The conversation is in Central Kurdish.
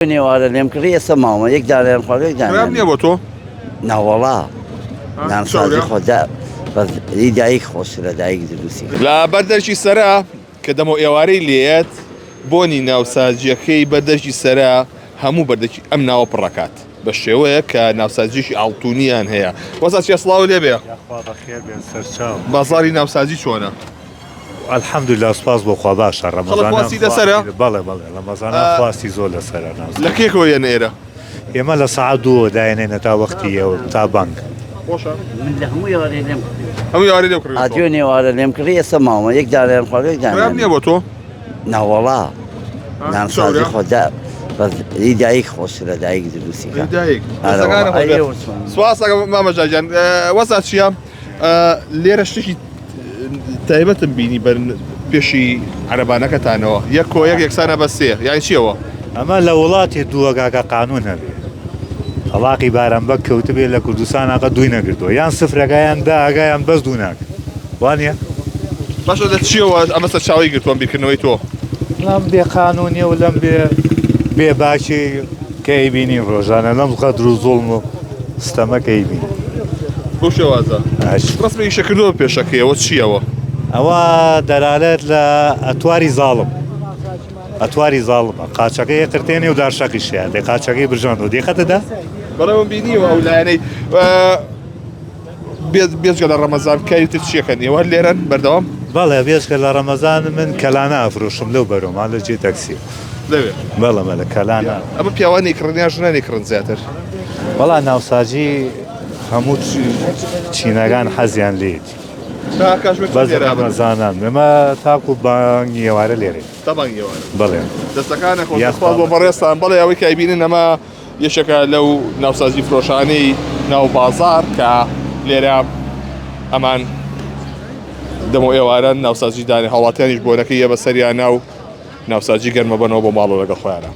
نێوارە لێم کڕی ئێستا ماوە یەک داریان خوا خراپ نییە بۆ تۆ؟ ناوەڵا نانسازی خۆدا بەی دایک خۆش لە دایک دروستی لە بەردەرکی سەرا کە دەمە ئێوارەی لێت بۆنی ناوسازیەکەی بەردەرکی سەرا هەموو بەردەکی ئەم ناوە پڕەکات بە شێوەیە کە ناوسازیشی ئاڵتونیان هەیە. وەسا چێ سڵاو لێبێ بازاری ناوسازی چۆنە؟ الحەمدوللا سپاس بۆ خوا باشە خەڵک لەسەرە؟ بەڵێ بەڵێ ڕەمەزانە خواستی زۆر لەسەرە ناوز لە کێکەوە یەن ئێرە؟ ئێمە لە سەعات 2 داێنێنە تا وەختیەوە تا بانگ من لە هەموو ئێوارەی لێم هەموو یاری لێ کڕی ئادیۆ نێوارە لێم کڕی ئێستا ماوە یەک داریان خوا خراپ نییە بۆ تۆ؟ ناوەڵا نانسازی خۆدا بەی دایک خۆش لە دایک دروستی دایک سواس مامەجاجان وەسا چیە؟ لێرە شتێکی تایبەتم بینی بەر پێشی عەرەبانەکەتانەوە یەک کۆ یەک یەکسانە بە سێ یانی چیەوە؟ ئەمە لە وڵاتی دووەگاکە قانون هەبێ هەڵاقی بارانبەک کەوتبێ لە کوردستاناقە دوی نەگرتووە یان سفرەکەیان دا ئاگایان بەس دوو ناکە وانە؟ باشە لە چیەوە ئەمە سەر چاوی گرتووە بیرکردنەوەی تۆ؟ لەم بێ قانونیە و لەم بێ باشی کەی بینی ڕۆژانە لەم قەدر و زوڵم و ستەمەکەی بینی بۆ شێوازە ڕستمێکی شەکردەوە پێشەکەیەوە چیەوە؟ ئەوە دەرالێت لە ئەتواری زاڵم ئەتواری زاڵمە قاچەکەی قرتێنێ و دارشەقیشیان دێ قاچەکەی برژاندەوە دیقەتەدا؟ بەڵێوە بینیوە ئەو لایەنەی بێزگە لە ڕەمەزان کاریتر چیەکەن ئێوە لێرەن بەردەوام؟ بەڵێ بێزگە لە ڕەمەزان من کەلانە ئەفرۆشم لەو بەرۆمان لە جێ تەکسی لەوێ بەڵێ لە کەلانە ئەمە پیاوانی کڕنیان ژنانی کڕن زیاتر بەڵا ناوساجی هەموو چینەکان حەزیان لێتی بەس ڕەمەزانان ئێمە تاکو بانگی ئێوارە لێرێ بەڵێ دەستەکانە خۆ بۆ بەڕێستان بەڵێ ئەوەی کایبینن ئەمە یەشێکە لەو ناوسازی فرۆشانەی ناو بازار کە لێرە ئەمان دەمە ئێوارە ناوسازی دانی هەڵاتیانیش بۆنەکەی یە بە سەریان ناو ناوسازی گەرمە بنەوە بۆ ماڵەوە لەگەڵ خۆیانە.